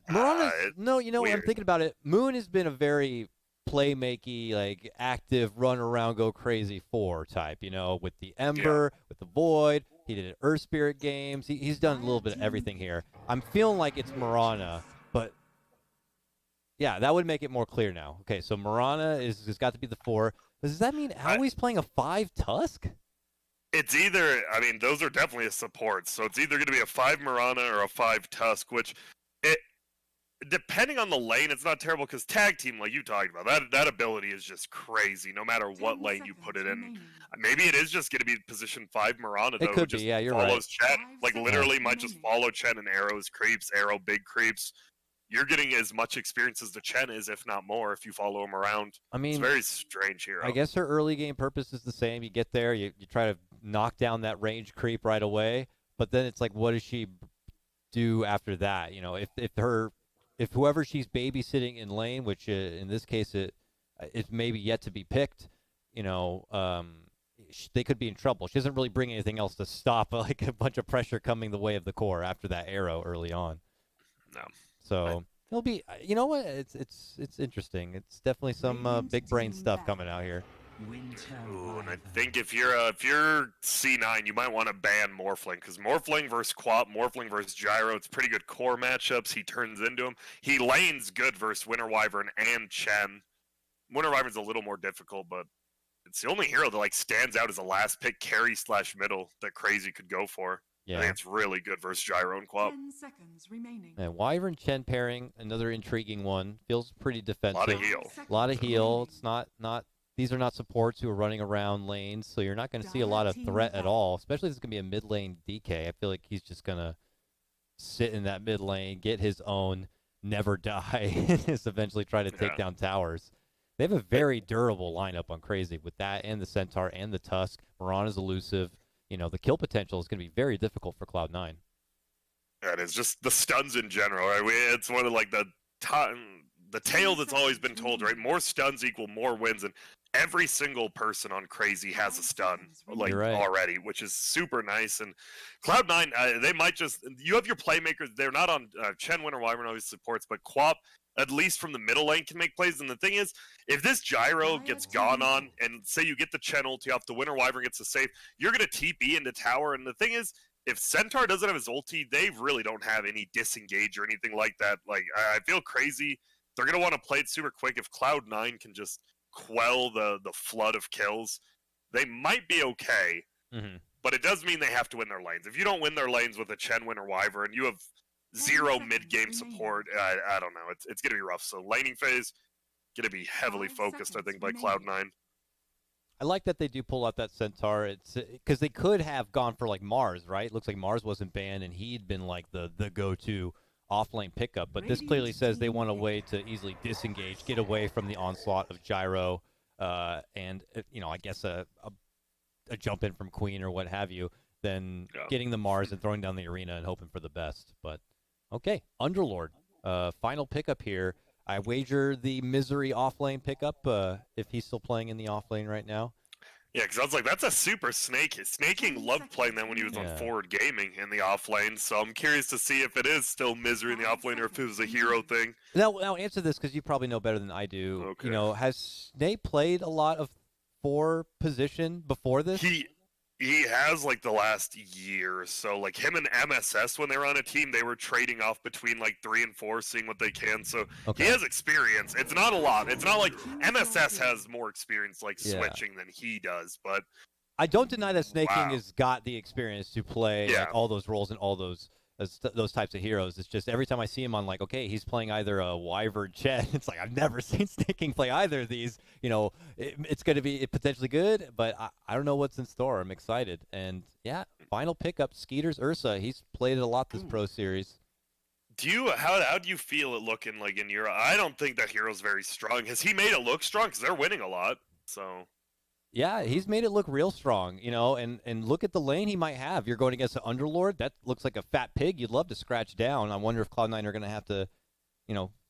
Mirana's no, when I'm Weird. thinking about it, Moon has been a very playmaky, like active, run around, go crazy 4 type. With the Yeah. Ember, with the Void. He did Earth Spirit games. He's done a little bit of everything here. I'm feeling like it's Mirana, but yeah, that would make it more clear now. Okay, so Mirana has got to be the 4. Does that mean I, Owie's playing a 5 Tusk? it's either, I mean, those are definitely a support. So it's either going to be a 5 Mirana or a 5 Tusk, which, it depending on the lane, it's not terrible because tag team, like you talked about, that ability is just crazy. No matter what lane you put it in, maybe it is just going to be position 5 Mirana It though, who could be. just Yeah, you're right. follows Chen. Like Yeah. literally, might just follow Chen and arrows, creeps, arrow, big creeps. You're getting as much experience as the Chen is, if not more, if you follow him around. I It's a mean, very strange I hero. guess her early game purpose is the same. You get there, you try to knock down that range creep right away, but then it's like, what does she do after that? If whoever she's babysitting in lane, which in this case it's maybe yet to be picked, they could be in trouble. She doesn't really bring anything else to stop like a bunch of pressure coming the way of the core after that arrow early on. No. So it'll be, you know what? It's interesting. It's definitely some big brain stuff coming out here. Ooh, and I think if you're C9, you might want to ban Morphling because Morphling versus Quap, Morphling versus Gyro, it's pretty good core matchups. He turns into him. He lanes good versus Winter Wyvern and Chen. Winter Wyvern's a little more difficult, but it's the only hero that like stands out as a last pick carry slash middle that Crazy could go for. I Yeah. think it's really good versus Gyro and Quap. 10 seconds remaining. And Wyvern Chen pairing, another intriguing one. Feels pretty A defensive. lot of heal. A lot of heal. It's not these are not supports who are running around lanes, so you're not going to see a lot of threat at all, especially if it's going to be a mid lane DK. I feel like he's just going to sit in that mid lane, get his own, never die, and just eventually try to take down towers. They have a very durable lineup on Crazy with that and the Centaur and the Tusk. Mirana's elusive. The kill potential is going to be very difficult for Cloud9. Yeah, it is just the stuns in general, right? It's one of like the tale that's always been told, right? More stuns equal more wins, and every single person on Crazy has a stun like already, which is super nice. And Cloud9, they might just, you have your playmakers. They're not on Chen, Winter Wyvern always supports, but Quap, at least from the middle lane, can make plays. And the thing is, if this Gyro gets gone on, and say you get the Chen ulti off, the Winter Wyvern gets the save, you're going to TP into tower. And the thing is, if Centaur doesn't have his ulti, they really don't have any disengage or anything like that. Like, I feel Crazy. They're going to want to play it super quick. If Cloud9 can just quell the flood of kills, they might be okay. Mm-hmm. But it does mean they have to win their lanes. If you don't win their lanes with a Chen, Winter Wyvern, you have zero mid-game support. I don't know. It's going to be rough. So laning phase, going to be heavily focused, I think, by Cloud9. I like that they do pull out that Centaur. It's because they could have gone for like Mars, right? Looks like Mars wasn't banned, and he'd been like the go-to off-lane pickup. But this clearly says they want a way to easily disengage, get away from the onslaught of Gyro, and I guess a jump in from Queen or what have you. Then getting the Mars and throwing down the arena and hoping for the best. But okay, Underlord, final pickup here. I wager the Misery off-lane pickup if he's still playing in the off-lane right now. Yeah, because I was like, that's a super Snake. Snaking loved playing that when he was on Forward Gaming in the off-lane, so I'm curious to see if it is still Misery in the off-lane or if it was a hero thing. Now answer this, because you probably know better than I do. Okay. Has Snake played a lot of 4 position before this? He has, like, the last year or so. Like, him and MSS, when they were on a team, they were trading off between, like, 3 and 4, seeing what they can. So he has experience. It's not a lot. It's not like MSS has more experience, like, switching than he does. But I don't deny that Snaking has got the experience to play like, all those roles and all those types of heroes. It's just every time I see him on, like, okay, he's playing either a Wyvern Chen. It's like I've never seen Snaking play either of these. It's going to be potentially good, but I don't know what's in store. I'm excited. And yeah, final pickup, Skeeter's Ursa. He's played it a lot this Pro Series. How do you feel it looking like in Europe? I don't think that hero's very strong. Has he made it look strong? Because they're winning a lot. So. Yeah, he's made it look real strong, and look at the lane he might have. You're going against an Underlord. That looks like a fat pig you'd love to scratch down. I wonder if Cloud9 are going to have to,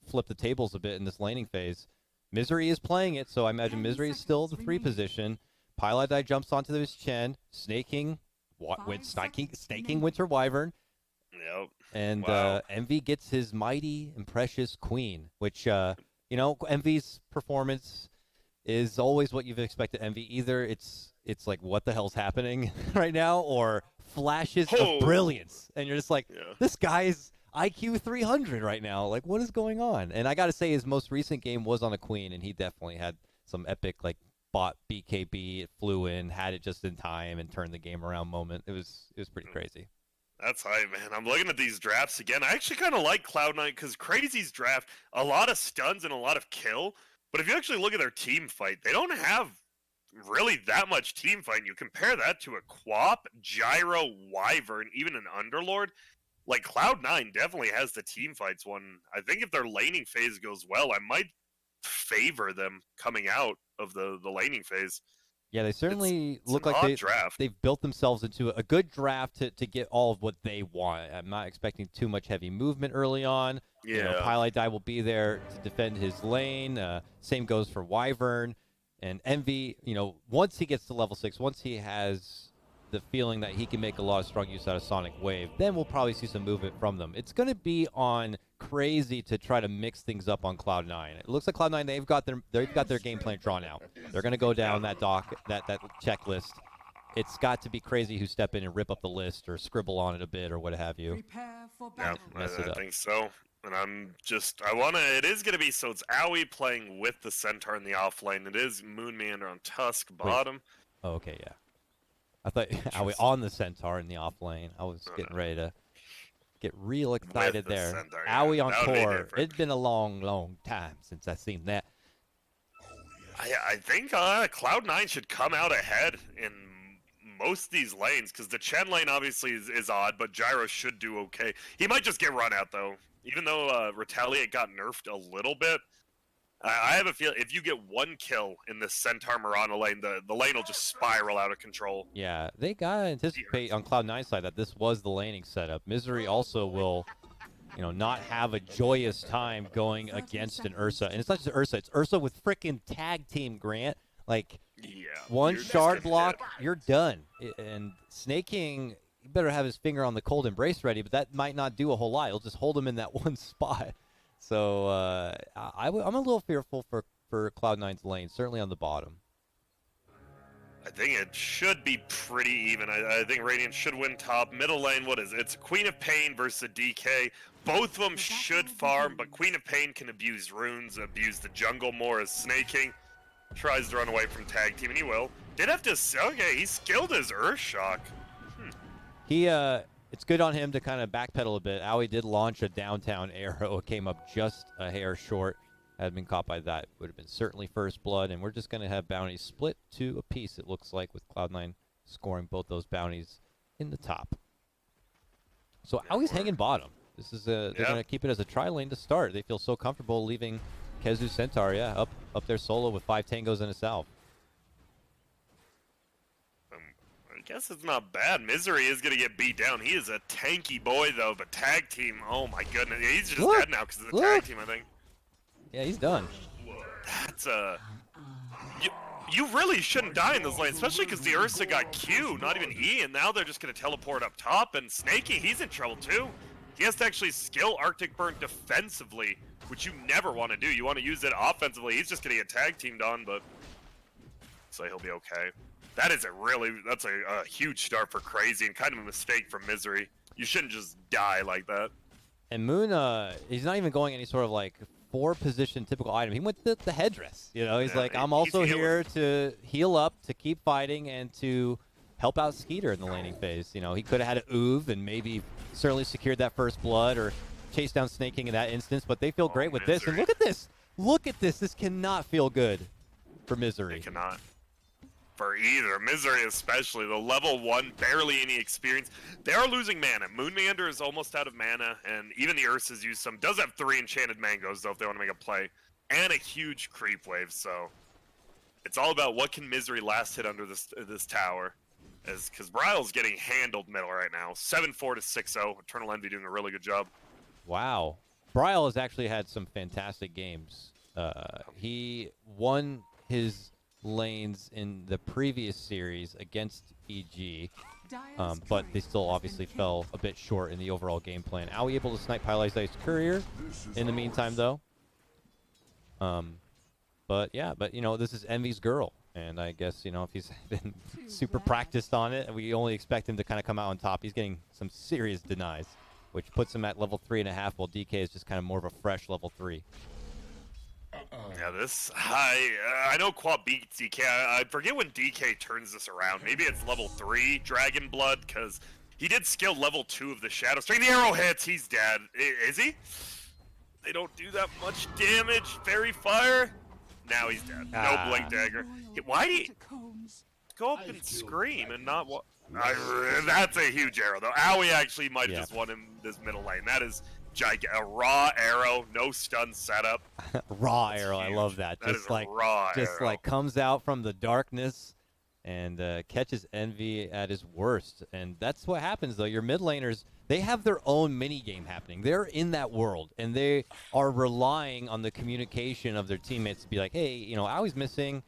flip the tables a bit in this laning phase. Misery is playing it, so I imagine Misery is still the 3 position. Pilotai jumps onto his Chen, snaking Winter Wyvern. Yep. And Wow. Envy gets his mighty and precious queen, which, you know, Envy's performance is always what you've expected Envy. Either it's like, what the hell's happening right now, or flashes of Oh. brilliance. And you're just like, Yeah. this guy's IQ 300 right now. Like, what is going on? And I got to say, his most recent game was on a queen, and he definitely had some epic, like, bought BKB, it flew in, had it just in time, and turned the game around moment. It was pretty crazy. That's hype, man. I'm looking at these drafts again. I actually kind of like Cloud9 because Crazy's draft, a lot of stuns and a lot of kill. But if you actually look at their team fight, they don't have really that much team fight. You compare that to a Quap, Gyro, Wyvern, even an Underlord. Like Cloud9 definitely has the team fights one. I think if their laning phase goes well, I might favor them coming out of the laning phase. Yeah, they certainly It's an look like odd draft. they've built themselves into a good draft to get all of what they want. I'm not expecting too much heavy movement early on. You know, Yeah. Pile Die will be there to defend his lane. Same goes for Wyvern and Envy. You know, once he gets to level 6, once he has the feeling that he can make a lot of strong use out of Sonic Wave, then we'll probably see some movement from them. It's going to be on Crazy to try to mix things up on Cloud9. It looks like Cloud9, they've got their game plan drawn out. They're going to go down that checklist. It's got to be Crazy who step in and rip up the list or scribble on it a bit or what have you. Yeah, Mess it I up. think so. And it is going to be, so it's Owie playing with the Centaur in the off lane. It is Moonmander on Tusk bottom. Oh, okay, yeah. I thought are we on the Centaur in the off lane? I was getting ready to get real excited the there. Centaur, yeah. Owie on That would be core. different. It's been a long, long time since I've seen that. I think Cloud9 should come out ahead in most of these lanes, because the Chen lane obviously is odd, but Gyro should do okay. He might just get run out, though. Even though Retaliate got nerfed a little bit, I have a feeling if you get one kill in the Centaur Mirana lane, the lane will just spiral out of control. Yeah, they gotta anticipate on Cloud9's side that this was the laning setup. Misery also will, you know, not have a joyous time going against an Ursa. And it's not just Ursa, it's Ursa with frickin' tag team Grant. Like, Yeah. one you're just shard getting block, hit. you're done. And Snake King, he better have his finger on the cold embrace ready, but that might not do a whole lot. He'll just hold him in that one spot. So I'm a little fearful for Cloud9's lane, certainly on the bottom. I think it should be pretty even. I think Radiant should win top. Middle lane, what is it? It's Queen of Pain versus a DK. Both of them should farm, but Queen of Pain can abuse runes, abuse the jungle more as Snake King tries to run away from tag team, and he will. Did have to, okay, he skilled his Earthshock. It's good on him to kind of backpedal a bit. Owie did launch a downtown arrow. It came up just a hair short. Had been caught by that, would have been certainly first blood. And we're just going to have bounties split to a piece, it looks like, with Cloud9 scoring both those bounties in the top. So Owie's hanging bottom. This is they're going to keep it as a tri-lane to start. They feel so comfortable leaving Kezu Centaur, up there solo with 5 tangos and a salve. I guess it's not bad. Misery is going to get beat down. He is a tanky boy, though, but tag team, oh my goodness. He's just dead now because of the tag team, I think. Yeah, he's done. That's you really shouldn't die in this lane, especially because the Ursa got Q, not even E, and now they're just going to teleport up top, and Snakey, he's in trouble too. He has to actually skill Arctic Burn defensively, which you never want to do. You want to use it offensively. He's just going to get tag teamed on, but so he'll be okay. That's a huge start for Crazy and kind of a mistake for Misery. You shouldn't just die like that. And Moon, he's not even going any sort of like 4-position typical item. He went the headdress. You know, he's like, I'm also here to heal up, to keep fighting, and to help out Skeeter in the laning phase. You know, he could have had an Oov and maybe certainly secured that first blood or chased down Snake King in that instance, but they feel great with this. And look at this. Look at this. This cannot feel good for Misery. It cannot. For either. Misery especially. The level 1, barely any experience. They are losing mana. Moonmander is almost out of mana, and even the Ursa's used some. Does have 3 enchanted mangoes, though, if they want to make a play. And a huge creep wave, so it's all about what can Misery last hit under this tower. Because Bryle's getting handled middle right now. 7-4 to 6-0. Eternal Envy doing a really good job. Wow. Bryle has actually had some fantastic games. He won his lanes in the previous series against EG. But they still obviously fell a bit short in the overall game plan. Aoi able to snipe Highlights Ice Courier in the meantime, though. But yeah, you know, this is Envy's girl. And I guess, you know, if he's been super practiced on it, we only expect him to kind of come out on top. He's getting some serious denies, which puts him at level 3.5, while DK is just kind of more of a fresh level 3. Yeah, this I know Quap beats DK. I forget when DK turns this around. Maybe it's level 3 Dragon Blood, because he did skill level 2 of the Shadow String. The arrow hits, he's dead. Is he? They don't do that much damage. Fairy Fire. Now he's dead. No Blink Dagger. Why do you go up and scream and not what? That's a huge arrow, though. Aoi actually might have just won him this middle lane. That is gigantic. A raw arrow, no stun setup. Raw arrow, huge. I love that. That just like raw just arrow. Like comes out from the darkness and catches Envy at his worst. And that's what happens, though. Your mid laners, they have their own mini game happening. They're in that world, and they are relying on the communication of their teammates to be like, hey, you know, Aoi's missing.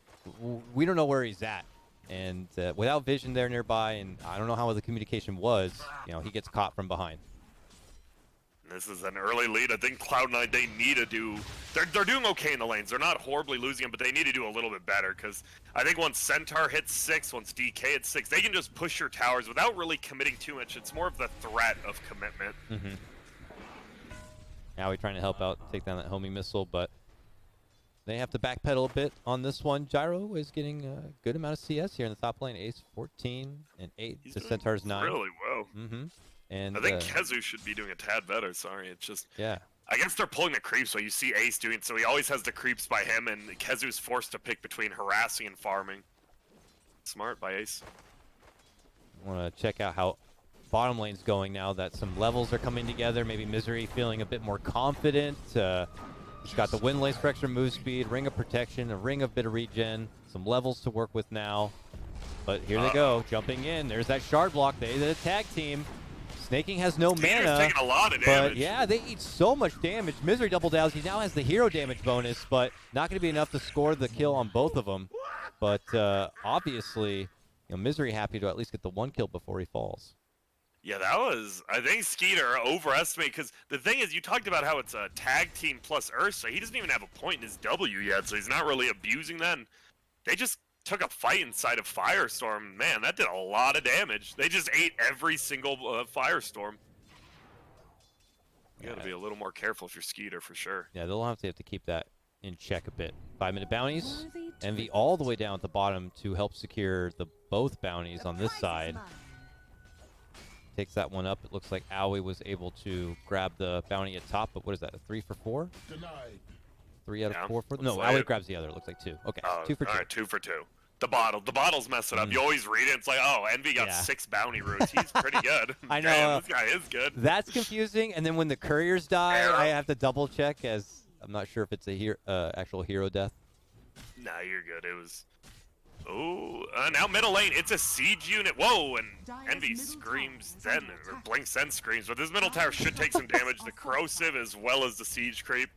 We don't know where he's at. And without vision there nearby, and I don't know how the communication was, you know, he gets caught from behind. This is an early lead. I think Cloud9, they need to do... They're doing okay in the lanes. They're not horribly losing them, but they need to do a little bit better, because I think once Centaur hits 6, once DK hits 6, they can just push your towers without really committing too much. It's more of the threat of commitment. Now we're trying to help out, take down that homing missile, but they have to backpedal a bit on this one. Gyro is getting a good amount of CS here in the top lane. Ace 14 and 8 to Centaur's 9. Really well. And I think Kezu should be doing a tad better. Sorry, it's just... Yeah. I guess they're pulling the creeps, so you see Ace doing... So he always has the creeps by him, and Kezu's forced to pick between harassing and farming. Smart by Ace. I want to check out how bottom lane's going now that some levels are coming together. Maybe Misery feeling a bit more confident. He's got the Wind Lace for extra move speed, Ring of Protection, a Ring of bit of regen, some levels to work with now. But here they go, jumping in. There's that shard block. They the tag team. Snaking has no mana, taking a lot of damage. but yeah, they eat so much damage. Misery double downs. He now has the hero damage bonus, but not going to be enough to score the kill on both of them. But obviously, you know, Misery happy to at least get the 1 kill before he falls. Yeah, that was, I think Skeeter overestimated, because the thing is, you talked about how it's a tag team plus Ursa. He doesn't even have a point in his W yet, so he's not really abusing that. And they just took a fight inside of Firestorm. Man, that did a lot of damage. They just ate every single Firestorm. You gotta be a little more careful if you're Skeeter, for sure. Yeah, they'll have to keep that in check a bit. 5-minute bounties. Envy all the way down at the bottom to help secure both bounties on this side. Takes that one up. It looks like Aoi was able to grab the bounty at top, but what is that, a 3 for 4? Denied. 3 out of 4 for... No, like Aoi grabs the other. It looks like 2. Okay, 2 for 2. All right, 2 for 2. The bottles mess it up. You always read it. It's like, oh, Envy got 6 bounty roots. He's pretty good. I know. Damn, this guy is good. That's confusing. And then when the couriers die, I have to double check, as I'm not sure if it's a actual hero death. Nah, you're good. It was... Oh, now middle lane. It's a siege unit. Whoa, and Envy screams then, or blinks then screams. But this middle tower should take some damage. The corrosive as well as the siege creep.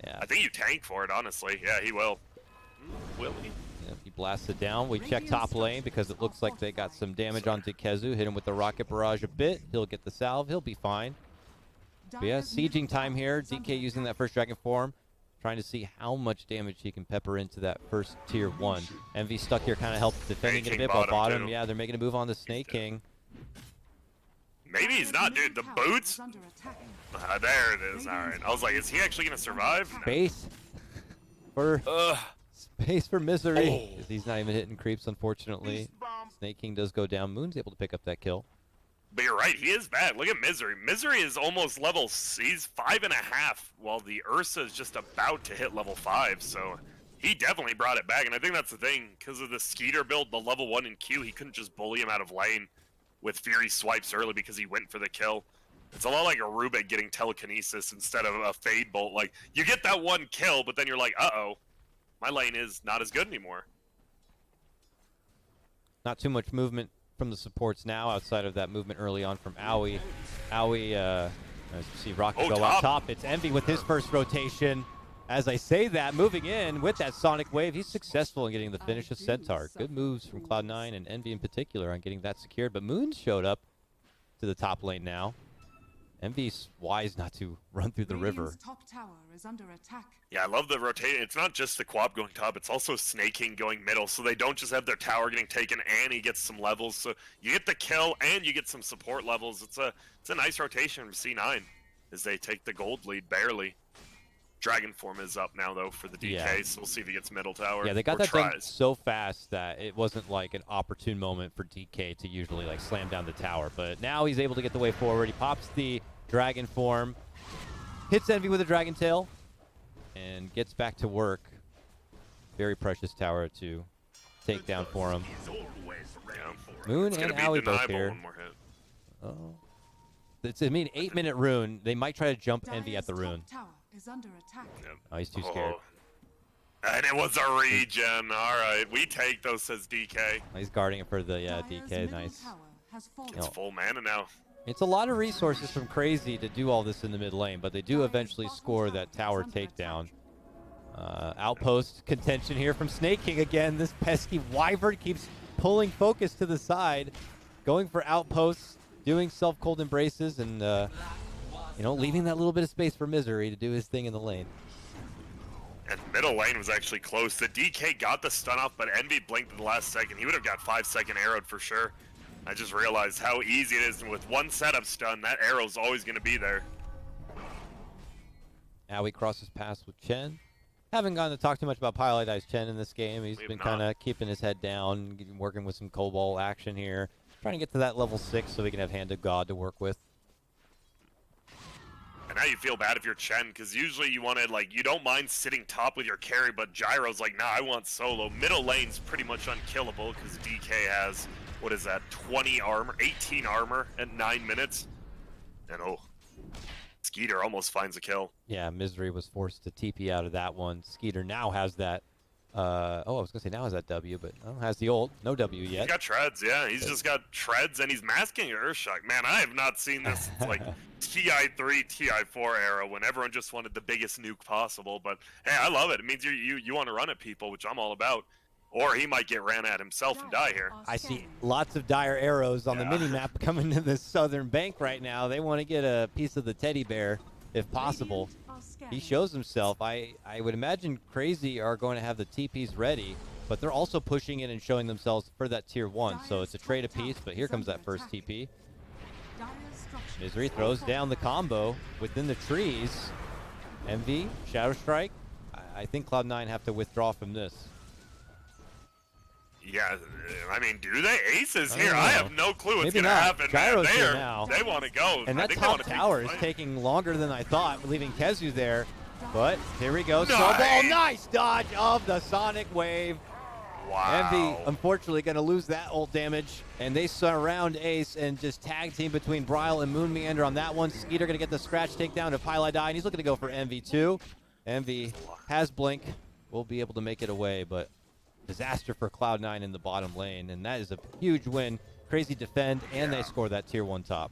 Yeah. I think you tank for it, honestly. Yeah, he will. Will he? Yep, he blasts it down. We check top lane because it looks like they got some damage onto Kezu. Hit him with the rocket barrage a bit. He'll get the salve. He'll be fine. But yeah, sieging time here. DK using that first dragon form. Trying to see how much damage he can pepper into that first tier 1. Envy stuck here, kind of helped defending it a bit, but bottom, yeah, they're making a move on the Snake King. Maybe he's not, dude. The boots? There it is. All right. I was like, is he actually going to survive? Space for Misery. He's not even hitting creeps, unfortunately. Snake King does go down. Moon's able to pick up that kill. But you're right, he is bad. Look at Misery. Misery is almost level, he's 5.5, while the Ursa is just about to hit level 5, so he definitely brought it back. And I think that's the thing, because of the Skeeter build, the level 1 in Q, he couldn't just bully him out of lane with Fury swipes early because he went for the kill. It's a lot like a Rubik getting telekinesis instead of a Fade Bolt. Like, you get that 1 kill, but then you're like, uh-oh, my lane is not as good anymore. Not too much movement from the supports now, outside of that movement early on from Aoi. Aoi, as you see Rocket go up top. It's Envy with his first rotation As I say that, moving in with that Sonic Wave, he's successful in getting the finish of Centaur. Good moves from Cloud9 and Envy in particular on getting that secured, but Moon showed up to the top lane now. Envy's wise not to run through the river. Top tower is under attack. Yeah, I love the rotation. It's not just the Quap going top, it's also Snaking going middle, so they don't just have their tower getting taken and he gets some levels. So you get the kill and you get some support levels. It's a nice rotation from C9 as they take the gold lead barely. Dragon form is up now though for the DK, so we'll see if he gets middle tower. Yeah, they got that done so fast that it wasn't like an opportune moment for DK to usually like slam down the tower. But now he's able to get the way forward. He pops the dragon form, hits Envy with a dragon tail, and gets back to work. Very precious tower to take down for him. Yeah. Moon and Owie both here. One more hit. Oh, it's 8-minute rune. They might try to jump Envy at the rune. Tower is under attack. Yep. Oh, he's too scared. And it was a regen. All right, we take those, says DK. Oh, he's guarding it for the DK. Nice. It's full mana now. It's a lot of resources from Crazy to do all this in the mid lane, but they do eventually score that tower takedown. Outpost contention here from Snake King again. This pesky Wyvern keeps pulling focus to the side, going for outposts, doing self-cold embraces, and leaving that little bit of space for Misery to do his thing in the lane. And middle lane was actually close. The DK got the stun off, but Envy blinked at the last second. He would have got 5-second arrowed for sure. I just realized how easy it is, and with one setup stun, that arrow's always going to be there. Now he crosses paths with Chen. Haven't gotten to talk too much about Pilot Chen in this game. He's been kind of keeping his head down, working with some Cobalt action here. Trying to get to that level 6 so we can have Hand of God to work with. And now you feel bad if you're Chen, because usually you want to, you don't mind sitting top with your carry, but Gyro's like, nah, I want solo. Middle lane's pretty much unkillable, because DK has, 20 armor, 18 armor at 9 minutes. And Skeeter almost finds a kill. Yeah, Misery was forced to TP out of that one. Skeeter now has that, I was going to say now has that W, but has the ult. No W yet. He's got treads, yeah. He's just got treads, and he's masking Earthshock. Man, I have not seen this, TI3, TI4 era when everyone just wanted the biggest nuke possible. But, hey, I love it. It means you want to run at people, which I'm all about. Or he might get ran at himself and die here. I see lots of dire arrows on the mini-map coming to the southern bank right now. They want to get a piece of the teddy bear, if possible. He shows himself. I would imagine Crazy are going to have the TPs ready, but they're also pushing in and showing themselves for that tier 1. So it's a trade apiece, but here comes that first TP. Misery throws down the combo within the trees. Envy, Shadow Strike. I think Cloud9 have to withdraw from this. Yeah, I mean, do they? Aces here. I have no clue what's going to happen. Gyro's here now. They want to go. And that top tower is taking longer than I thought, leaving Kezu there. But here we go. Nice. Snowball, nice dodge of the Sonic Wave. Wow. Envy, unfortunately, going to lose that ult damage. And they surround Ace and just tag team between Bryle and Moon Meander on that one. Skeeter going to get the scratch takedown to Pylai Die, and he's looking to go for Envy too. Envy has Blink. Will be able to make it away, but disaster for Cloud9 in the bottom lane, and that is a huge win. Crazy defend, and they score that tier 1 top.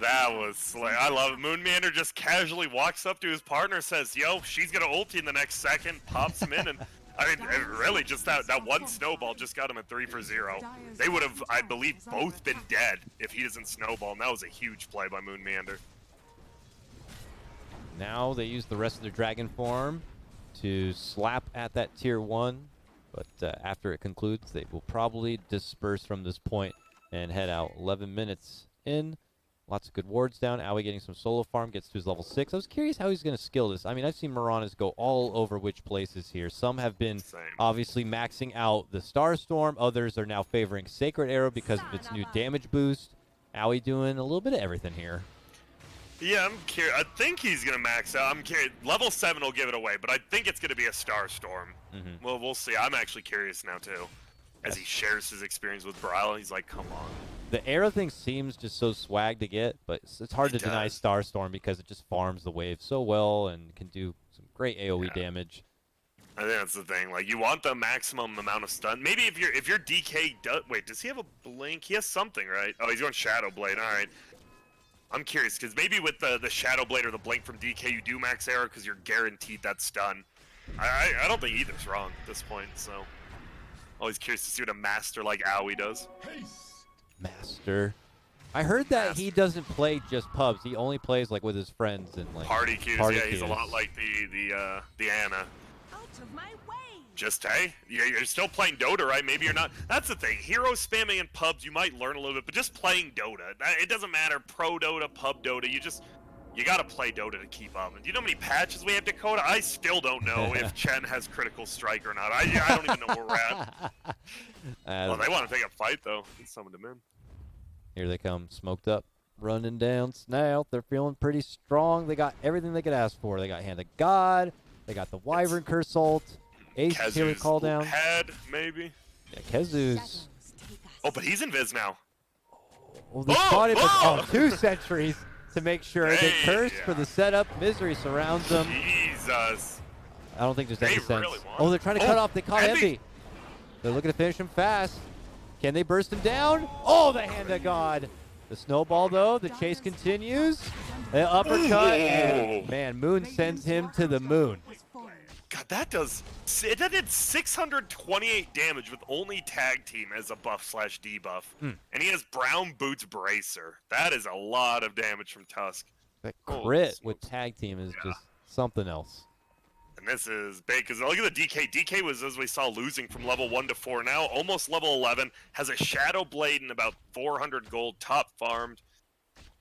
That was slick. I love it. Moon Meander just casually walks up to his partner, says, yo, she's going to ulti in the next second, pops him in, and I mean, really, just that one snowball just got him at 3 for 0. They would have, I believe, both been dead if he doesn't snowball, and that was a huge play by Moon Meander. Now they use the rest of their dragon form to slap at that tier 1. But after it concludes, they will probably disperse from this point and head out. 11 minutes in. Lots of good wards down. Owie getting some solo farm, gets to his level 6. I was curious how he's going to skill this. I mean, I've seen Maranas go all over which places here. Some have been obviously maxing out the Starstorm. Others are now favoring Sacred Arrow because of its new damage boost. Owie doing a little bit of everything here. Yeah, I'm curious. I think he's going to max out. I'm curious. Level 7 will give it away, but I think it's going to be a Starstorm. Well, we'll see. I'm actually curious now, too. As he shares his experience with Bryle, he's like, come on. The arrow thing seems just so swag to get, but it's hard to deny Starstorm because it just farms the wave so well and can do some great AoE damage. I think that's the thing. Like, you want the maximum amount of stun. Maybe if your DK does... Wait, does he have a blink? He has something, right? Oh, he's going Shadow Blade. All right. I'm curious, because maybe with the Shadow Blade or the Blink from DK, you do max arrow because you're guaranteed that stun. I don't think either's wrong at this point, so always curious to see what a master like Owie does. Master. I heard that he doesn't play just pubs. He only plays like with his friends and like Party queues. party Yeah, he's a queues. lot like the Ana. Out of my way. Just hey, you're still playing Dota, right? Maybe you're not. That's the thing. Hero spamming in pubs, you might learn a little bit, but just playing Dota, it doesn't matter. Pro Dota, pub Dota, you gotta play Dota to keep up. And do you know how many patches we have, Dakota? I still don't know if Chen has critical strike or not. I don't even know where we're at. Well, they want to take a fight though. He summoned him in. Here they come, smoked up, running down Snout. They're feeling pretty strong. They got everything they could ask for. They got Hand of God. They got the Wyvern Curse ult. Ace here we call down. Head, maybe. Yeah, Kezu's. Shadows take us. Oh, but he's invis now. Oh, they spot it, but oh! 2 sentries to make sure. They Hey, curse yeah. for the setup. Misery surrounds them. Jesus. I don't think there's They any sense. really want Oh, it. they're trying to cut off. They caught Heavy. Envy. They're looking to finish him fast. Can they burst him down? Oh, the Hand of God. The snowball, though. The chase continues. The uppercut. And, man, Moon sends him to the moon. God, that did 628 damage with only tag team as a buff/debuff. And he has Brown Boots Bracer. That is a lot of damage from Tusk. That Holy crit with smokes. tag team is Yeah. just something else. And this is big, because look at the DK. DK was, as we saw, losing from level 1 to 4. Now almost level 11. Has a Shadow Blade and about 400 gold top farmed.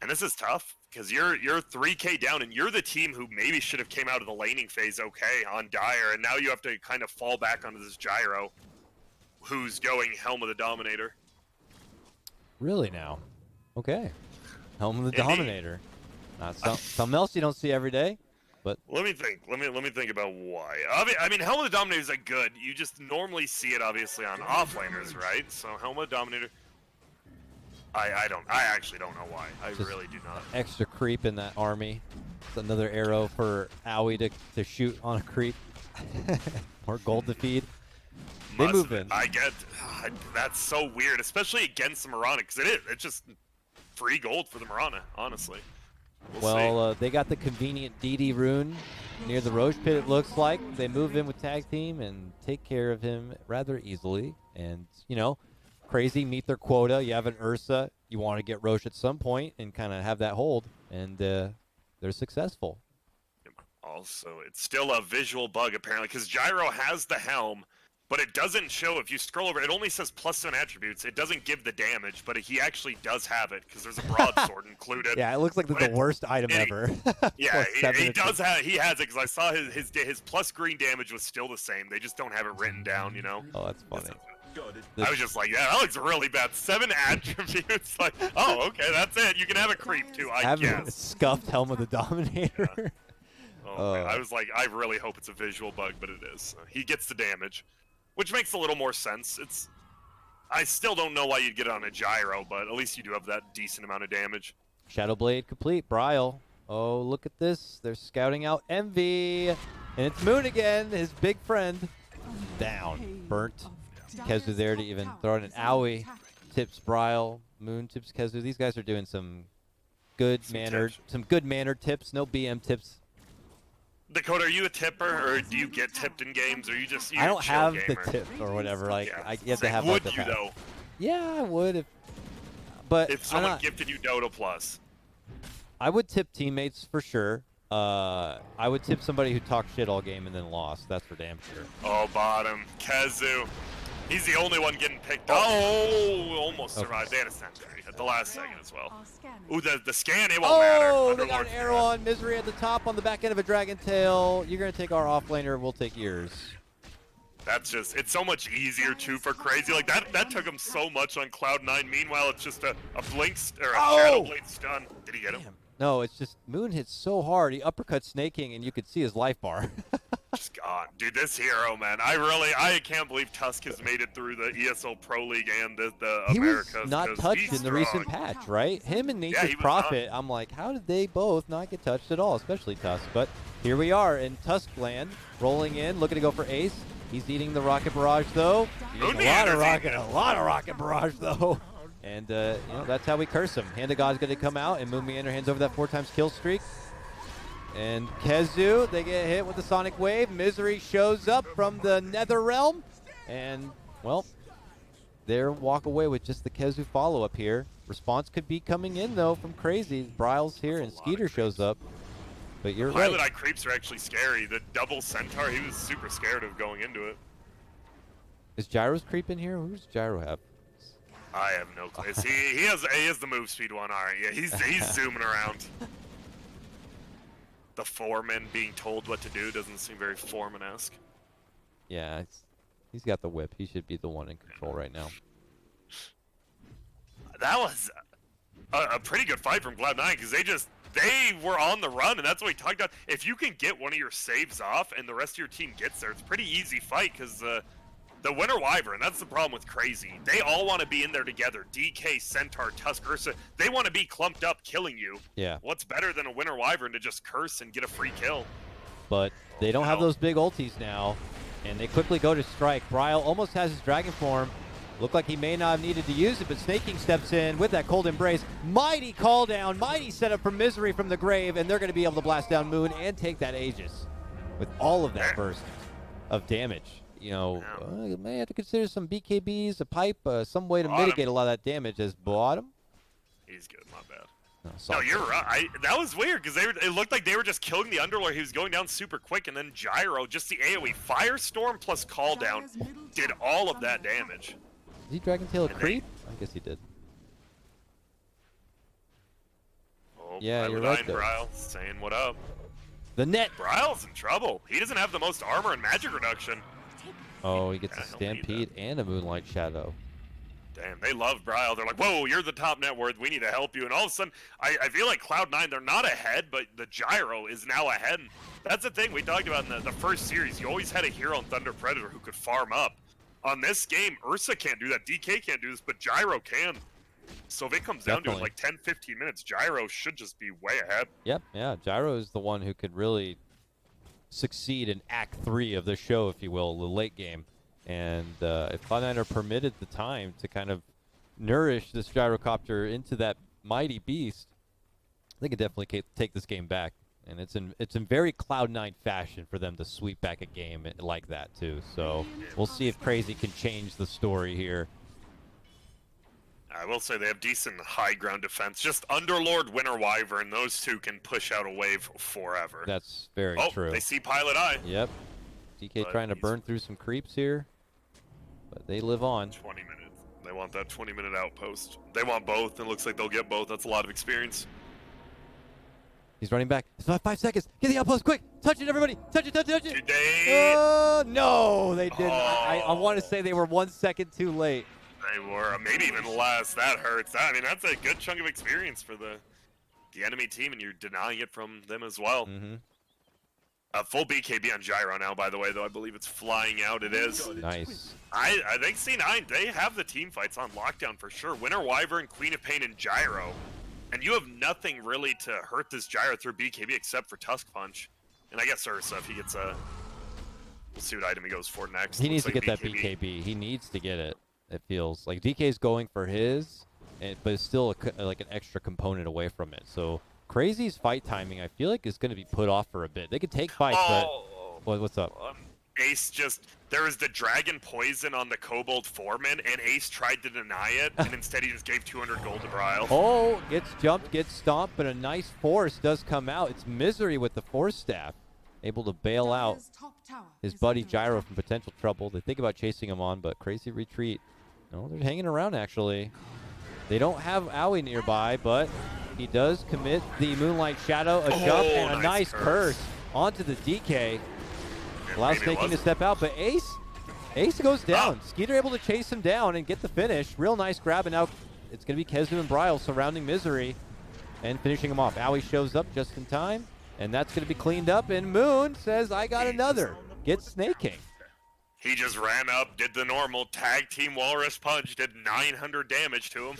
And this is tough, because you're 3k down, and you're the team who maybe should have came out of the laning phase okay on Dire, and now you have to kind of fall back onto this Gyro, who's going Helm of the Dominator. Really now? Okay. Helm of the Indeed. Dominator. Not something else you don't see every day. But Let me think. Let me think about why. I mean, Helm of the Dominator is a good. You just normally see it obviously on offlaners, right? So Helm of the Dominator. I actually don't know why. I Just really do not. extra creep in that army. It's another arrow for Owie to shoot on a creep. More gold to feed. They move in. I get. That's so weird, especially against the Mirana, because it's just free gold for the Mirana, honestly. We'll see. They got the convenient DD rune near the Roche pit, it looks like. They move in with tag team and take care of him rather easily. And, you know, Crazy meet their quota. You have an Ursa. You want to get Roche at some point and kind of have that hold. And they're successful. Also, it's still a visual bug apparently, because Gyro has the helm, but it doesn't show. If you scroll over, it only says +7 attributes. It doesn't give the damage, but he actually does have it because there's a broadsword included. Yeah, it looks like the worst item ever. Yeah, +7 he does have. He has it because I saw his plus green damage was still the same. They just don't have it written down, you know. Oh, that's funny. I was just like, yeah, that looks really bad. 7 attributes. Like, oh, okay, that's it. You can have a creep too, I Having a guess. scuffed Helm of the Dominator. Oh, man. I was like, I really hope it's a visual bug, but it is. He gets the damage, which makes a little more sense. I still don't know why you'd get it on a Gyro, but at least you do have that decent amount of damage. Shadow Blade complete. Bryle. Oh, look at this. They're scouting out Envy. And it's Moon again, his big friend. Down. Burnt. Kezu there to even throw in an Owie. Tips Bryle. Moon tips Kezu. These guys are doing some good-mannered tips. No BM tips. Dakota, are you a tipper, or do you get tipped in games, or you just I don't have gamer? the tip or whatever. Like Yeah. I get to Like, have would like the you though? Yeah, I would but If I'm someone not- gifted you Dota Plus. I would tip teammates for sure. I would tip somebody who talked shit all game and then lost. That's for damn sure. Oh, bottom. Kezu. He's the only one getting picked up. Oh, almost Okay. survived. They had a sentry at the last second as well. Are scanning. Ooh, the scan, it won't matter. Oh, they got Underlord's an arrow dead. on Misery at the top on the back end of a Dragon Tail. You're going to take our offlaner. We'll take yours. That's just, it's so much easier too for Crazy. Like that took him so much on Cloud9. Meanwhile, it's just a blink or a Shadow Blade stun. Did he get him? Damn. No, it's just Moon hits so hard. He uppercut Snake King, and you could see his life bar. Just gone. Dude, this hero, man. I can't believe Tusk has made it through the ESL Pro League and the He was Americas. not 'cause touched he's in the recent strong. patch, right? Him and Nature's he was Prophet, I'm like, how did they both not get touched at all, especially Tusk? But here we are in Tusk land, rolling in, looking to go for Ace. He's eating the Rocket Barrage, though. Eating a lot of rocket barrage, though. And, that's how we curse him. Hand of God's going to come out, and Moon Meander hands over that 4x kill streak. And KheZu, they get hit with the Sonic Wave. Misery shows up from the Nether Realm. And, well, they're walk away with just the KheZu follow-up here. Response could be coming in, though, from Crazy. Bryle's here, and Skeeter shows up. But you're right. Pilot Eye creeps are actually scary. The double Centaur, he was super scared of going into it. Is Gyro's creeping here? Who does Gyro have? I have no clue. He has the move speed one. All right, yeah, he's zooming around. The foreman being told what to do doesn't seem very foreman-esque. Yeah, he's got the whip. He should be the one in control right now. That was a pretty good fight from Cloud9 because they were on the run, and that's what we talked about. If you can get one of your saves off and the rest of your team gets there, it's a pretty easy fight because the Winter Wyvern, that's the problem with Crazy. They all want to be in there together. DK, Centaur, Tusk, Ursa, they want to be clumped up killing you. Yeah. What's better than a Winter Wyvern to just curse and get a free kill? But they don't have those big ultis now, and they quickly go to strike. Bryle almost has his dragon form. Looked like he may not have needed to use it, but Snake King steps in with that cold embrace. Mighty call down, mighty setup for Misery from the grave, and they're going to be able to blast down Moon and take that Aegis with all of that burst of damage. You may have to consider some BKBs, a pipe, some way to mitigate a lot of that damage as bottom. He's good, my bad. No, you're right. That was weird because it looked like they were just killing the Underlord. He was going down super quick, and then Gyro, just the AoE Firestorm plus call down, did all of that damage. Did he Dragon Tail a creep? I guess he did. Oh, yeah, you're right there. Bryle saying what up. The net. Bryle's in trouble. He doesn't have the most armor and magic reduction. Oh, he gets a Stampede and a Moonlight Shadow. Damn, they love Bryle. They're like, whoa, you're the top net worth. We need to help you. And all of a sudden, I feel like Cloud9, they're not ahead, but the Gyro is now ahead. And that's the thing we talked about in the first series. You always had a hero in Thunder Predator who could farm up. On this game, Ursa can't do that. DK can't do this, but Gyro can. So if it comes down to it, like 10, 15 minutes, Gyro should just be way ahead. Yep, yeah. Gyro is the one who could really succeed in Act 3 of the show, if you will, the late game. And if Cloud9 are permitted the time to kind of nourish this gyrocopter into that mighty beast, they can definitely take this game back. And it's in very Cloud9 fashion for them to sweep back a game like that too. So we'll see if Crazy can change the story here. I will say they have decent high ground defense. Just Underlord, Winter Wyvern, those two can push out a wave forever. That's very true. They see Pilot Eye. Yep. DK trying to burn through some creeps here, but they live on. 20 minutes. They want that 20-minute outpost. They want both. It looks like they'll get both. That's a lot of experience. He's running back. It's about 5 seconds. Get the outpost quick. Touch it, everybody. Touch it, touch it, touch it. No, they didn't. I want to say they were 1 second too late. They were. Maybe even less. That hurts. I mean, that's a good chunk of experience for the enemy team, and you're denying it from them as well. Mm-hmm. Full BKB on Gyro now, by the way, though I believe it's flying out. It is. Nice. I think C9, they have the team fights on lockdown for sure. Winter Wyvern, Queen of Pain, and Gyro. And you have nothing really to hurt this Gyro through BKB except for Tusk Punch. And I guess Ursa, if he gets a... We'll see what item he goes for next. He needs to get that BKB. He needs to get it, it feels. Like DK's going for his, but it's still like an extra component away from it. So Crazy's fight timing, I feel like, is going to be put off for a bit. They could take fights, but... What's up? Ace just... There was the Dragon Poison on the Kobold Foreman, and Ace tried to deny it, and instead he just gave 200 gold to Bryle. Oh, gets jumped, gets stomped, but a nice force does come out. It's Misery with the Force Staff, able to bail out his buddy Gyro from potential trouble. They think about chasing him on, but Crazy retreat. No, they're hanging around, actually. They don't have Owie nearby, but he does commit the Moonlight Shadow, a jump, and a nice curse onto the DK. Allows Snake King to step out, but Ace goes down. Skeeter able to chase him down and get the finish. Real nice grab, and now it's going to be KheZu and Bryle surrounding Misery and finishing him off. Owie shows up just in time, and that's going to be cleaned up, and Moon says, I got another. Gets Snake King. He just ran up, did the normal tag team Walrus Punch, did 900 damage to him.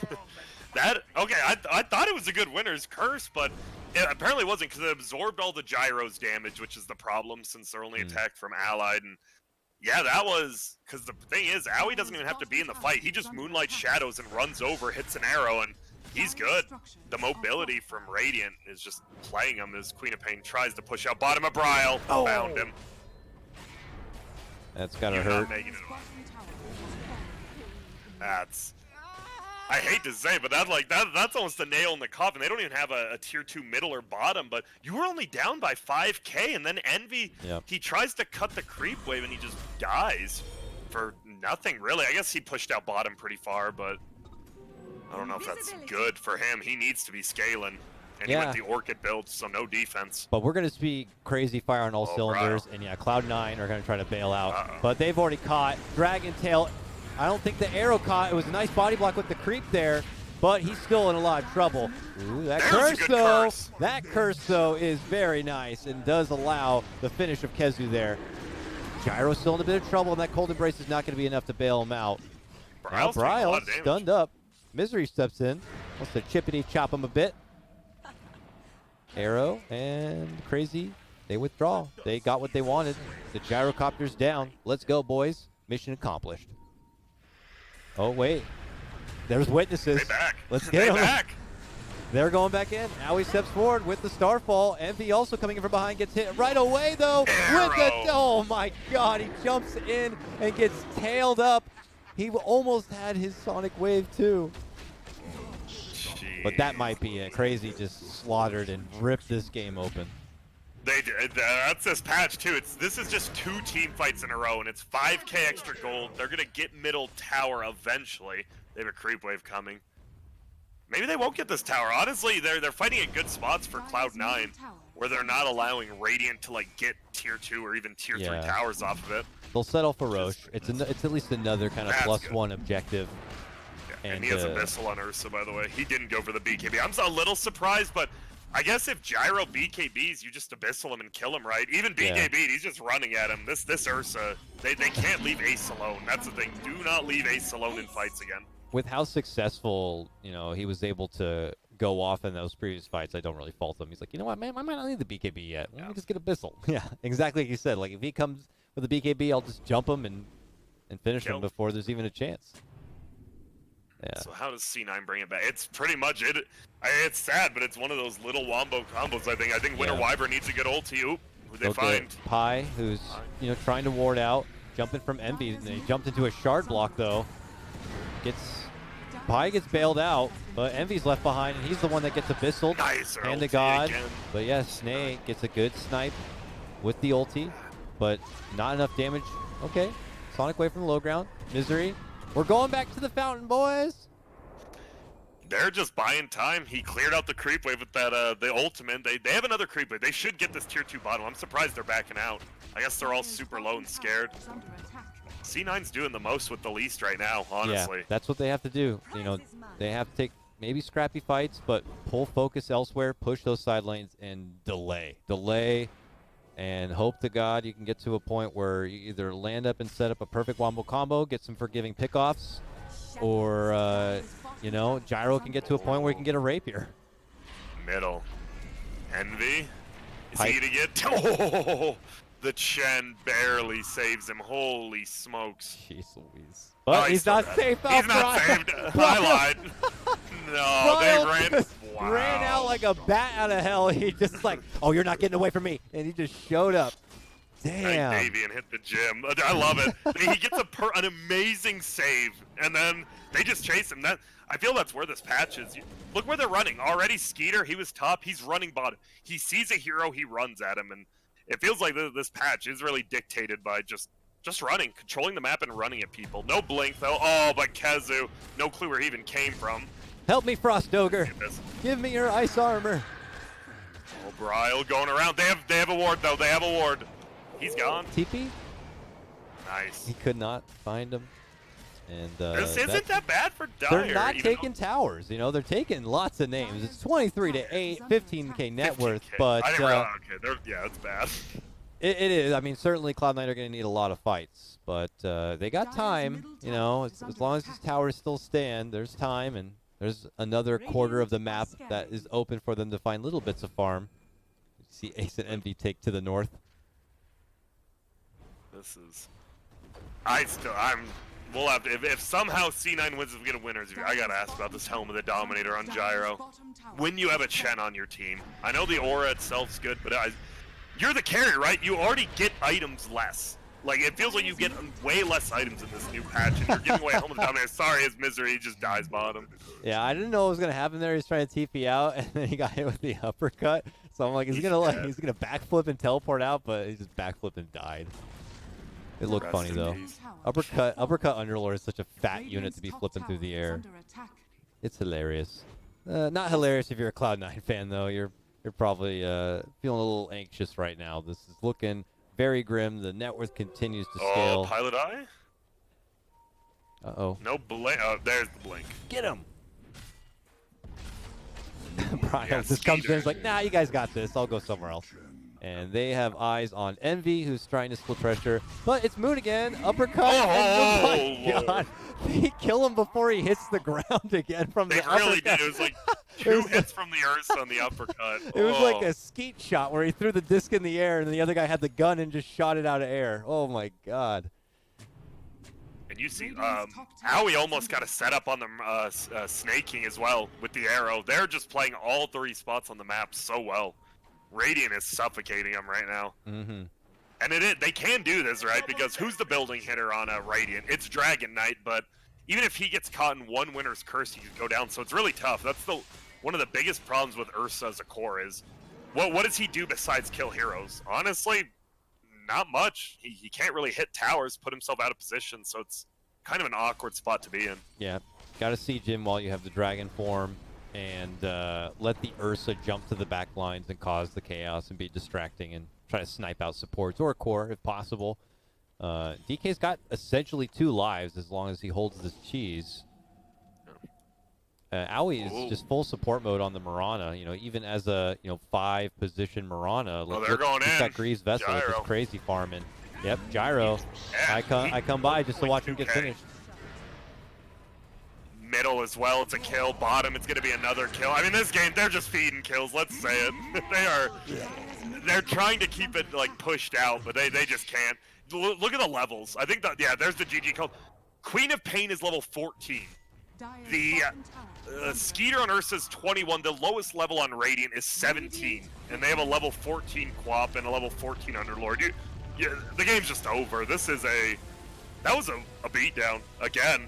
Okay, I thought it was a good winner's curse, but it apparently wasn't because it absorbed all the Gyro's damage, which is the problem since they're only attacked from allied. And Yeah, that was because the thing is, Aoi doesn't even have to be in the fight. He just moonlight shadows and runs over, hits an arrow, and he's good. The mobility from Radiant is just playing him as Queen of Pain tries to push out bottom of Brile. Oh. Found him. That's gotta You're hurt. not making it. That's. I hate to say, but that's almost a nail in the coffin. They don't even have a tier 2 middle or bottom, but you were only down by 5k, and then Envy, Yep. he tries to cut the creep wave and he just dies for nothing really. I guess he pushed out bottom pretty far, but I don't know if that's good for him. He needs to be scaling, and he went the Orchid build, so no defense. But we're going to see crazy fire on all Oh, cylinders, Brile. and yeah, Cloud9 are going to try to bail out. Uh-oh. But they've already caught Dragon Tail. I don't think the arrow caught. It was a nice body block with the creep there, but he's still in a lot of trouble. Ooh, that There's a curse, good though. curse. That curse, though, is very nice and does allow the finish of KheZu there. Gyro's still in a bit of trouble, and that cold embrace is not going to be enough to bail him out. Now Brile's taking a lot Brile of damage. stunned up. Misery steps in. Wants to chippity chop him a bit. Arrow and Crazy, they withdraw. They got what they wanted. The gyrocopter's down. Let's go, boys. Mission accomplished. Oh, wait. There's witnesses. Stay back. Let's Stay get them. back. They're going back in. Now he steps forward with the Starfall. Envy also coming in from behind, gets hit right away, though. With the, Arrow. oh, my God. He jumps in and gets tailed up. He almost had his Sonic Wave, too. But that might be it. Crazy just slaughtered and ripped this game open. That's this patch too. This is just 2 team fights in a row, and it's 5k extra gold. They're gonna get middle tower eventually. They have a creep wave coming. Maybe they won't get this tower. Honestly, they're fighting at good spots for Cloud9, where they're not allowing Radiant to like get tier 2 or even tier 3 towers off of it. They'll settle for Roche. It's at least another kind of That's +1 objective. Yeah, and he has Abyssal on Ursa, by the way. He didn't go for the BKB. I'm a little surprised, but I guess if Gyro BKBs, you just Abyssal him and kill him, right? Even BKB'd, he's just running at him. This Ursa, they can't leave Ace alone. That's the thing. Do not leave Ace alone in fights again. With how successful, he was able to go off in those previous fights, I don't really fault him. He's like, you know what, man, I might not need the BKB yet. Let me just get Abyssal. Yeah, exactly like you said. Like, if he comes with the BKB, I'll just jump him and finish him before there's even a chance. Yeah. So how does C9 bring it back? It's pretty much it. It's sad, but it's one of those little wombo combos, I think. I think Winter Wyvern needs a good ulti. Oop, who they Look find. at Pi, who's, trying to ward out, jumping from Envy. And he jumped into a shard block, though. Pi gets bailed out, but Envy's left behind, and he's the one that gets Abyssal. Nice Hand to ulti God. again. But yeah, Snake gets a good snipe with the ulti, but not enough damage. Okay, Sonic Wave from the low ground. Misery. We're going back to the fountain, boys. They're just buying time. He cleared out the creep wave with that the ultimate. They have another creep wave. They should get this tier 2 bottom. I'm surprised they're backing out. I guess they're all super low and scared. C9's doing the most with the least right now, honestly. Yeah, that's what they have to do. They have to take maybe scrappy fights, but pull focus elsewhere, push those side lanes, and delay. Delay, and hope to God you can get to a point where you either land up and set up a perfect wombo combo, get some forgiving pickoffs, or, Gyro can get to a point where he can get a rapier. Middle. Envy. Is Pipe. he to get? Oh, the Chen barely saves him. Holy smokes. Jeez Louise. But he's not safe. He's not saved. I lied. No, they ran. Wow. Ran out like a bat out of hell. He just like, oh, you're not getting away from me. And he just showed up. Damn. Davian hit the gym. I love it. He gets an amazing save, and then they just chase him. I feel that's where this patch is. Look where they're running. Already Skeeter, he was top. He's running bottom. He sees a hero, he runs at him, and it feels like this patch is really dictated by just running, controlling the map and running at people. No blink though. Oh, but KheZu, no clue where he even came from. Help me, Frost Ogre. Give me your ice armor. Oh, Brile going around. They have a ward though. They have a ward. He's gone. TP? Nice. He could not find him. And This isn't that bad for Dire. they're not taking towers. They're taking lots of names. It's 23-8, 15k net worth, 15K. but I didn't realize, yeah, it's bad. it is. I mean, certainly Cloud9 are going to need a lot of fights, but they got time. As long as these towers still stand, there's time, and there's another quarter of the map that is open for them to find little bits of farm. You see Ace and Envy take to the north. This is We'll have to, if somehow C9 wins, we get a winners. I gotta ask about this Helm of the Dominator on Gyro. When you have a Chen on your team, I know the aura itself's good, but you're the carry, right? You already get items less. Like, it feels like you get way less items in this new patch, and you're giving away Helm of the Dominator. Sorry, his misery, he just dies bottom. Yeah, I didn't know what was gonna happen there. He's trying to TP out, and then he got hit with the uppercut. So I'm like, he's gonna backflip and teleport out, but he just backflipped and died. It looked funny though. Uppercut Underlord is such a fat unit to be flipping through the air. It's hilarious. Not hilarious if you're a Cloud9 fan though. You're probably feeling a little anxious right now. This is looking very grim. The net worth continues to scale. Oh, Pilot Eye? Uh-oh. No blink. Oh, there's the blink. Get him! Brian just comes in and is like, nah, you guys got this. I'll go somewhere else. And they have eyes on Envy, who's trying to split pressure. But it's Moon again. Uppercut. Oh my God. They kill him before he hits the ground again from the uppercut. They really did. It was like two hits from the Ursa on the uppercut. It was like a skeet shot where he threw the disc in the air and the other guy had the gun and just shot it out of air. Oh my God. And you see, Owie almost got a setup on the snaking as well with the arrow. They're just playing all three spots on the map so well. Radiant is suffocating them right now. Mm-hmm. And they can do this, right? Because who's the building hitter on a Radiant? It's Dragon Knight, but even if he gets caught in one Winter's Curse, he could go down. So it's really tough. That's one of the biggest problems with Ursa as a core is, what does he do besides kill heroes? Honestly, not much. He can't really hit towers, put himself out of position, so it's kind of an awkward spot to be in. Yeah, gotta siege him while you have the dragon form, and let the Ursa jump to the back lines and cause the chaos and be distracting and try to snipe out supports or core if possible. DK's got essentially 2 lives as long as he holds this cheese. Owie is just full support mode on the Mirana, even as a 5-position Mirana. They're going in. That Grease Vessel is just crazy farming. Yep, Gyro. Yeah, I come by just to watch him get finished. Middle as well, it's a kill. Bottom, it's going to be another kill. I mean, this game, they're just feeding kills, let's say it. They're trying to keep it, like, pushed out, but they just can't. Look at the levels. I think that, yeah, there's the GG code. Queen of Pain is level 14. The Skeeter on Ursa is 21. The lowest level on Radiant is 17. And they have a level 14 Quap and a level 14 Underlord. The game's just over. That was a beatdown again.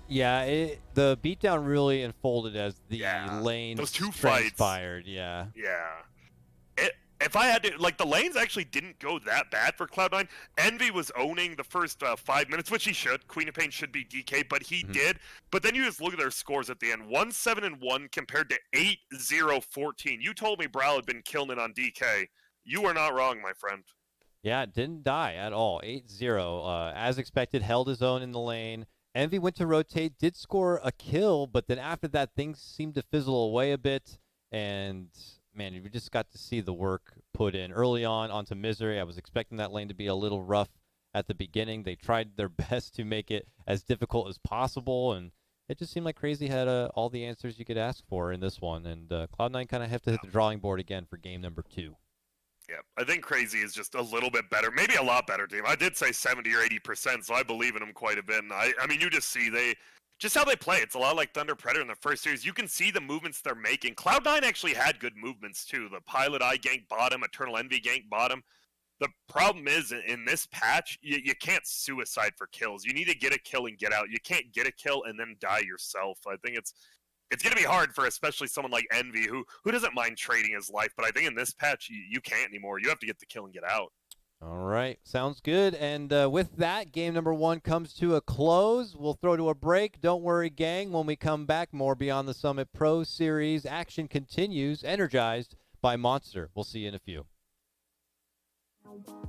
Yeah, the beatdown really unfolded as the lane those 2 transpired. Fights. Yeah. If I had to, like, the lanes actually didn't go that bad for Cloud9. Envy was owning the first 5 minutes, which he should. Queen of Pain should be DK, but he did. But then you just look at their scores at the end. 1-7-1 compared to 8-0-14. You told me Brow had been killing it on DK. You are not wrong, my friend. Yeah, didn't die at all. 8-0. As expected, held his own in the lane. Envy went to rotate, did score a kill, but then after that, things seemed to fizzle away a bit. And, man, we just got to see the work put in early on onto Misery. I was expecting that lane to be a little rough at the beginning. They tried their best to make it as difficult as possible, and it just seemed like Crazy had all the answers you could ask for in this one. And Cloud9 kind of have to hit the drawing board again for game number 2. Yeah, I think Crazy is just a little bit better, maybe a lot better team. I did say 70 or 80%, so I believe in them quite a bit. And I mean, you just see just how they play. It's a lot like Thunder Predator in the first series. You can see the movements they're making. Cloud9 actually had good movements too. The Pilot Eye gank bottom, Eternal Envy gank bottom. The problem is in this patch, you can't suicide for kills. You need to get a kill and get out. You can't get a kill and then die yourself. I think it's going to be hard for especially someone like Envy who doesn't mind trading his life. But I think in this patch, you can't anymore. You have to get the kill and get out. All right. Sounds good. And with that, game number 1 comes to a close. We'll throw to a break. Don't worry, gang. When we come back, more Beyond the Summit Pro Series. Action continues, energized by Monster. We'll see you in a few.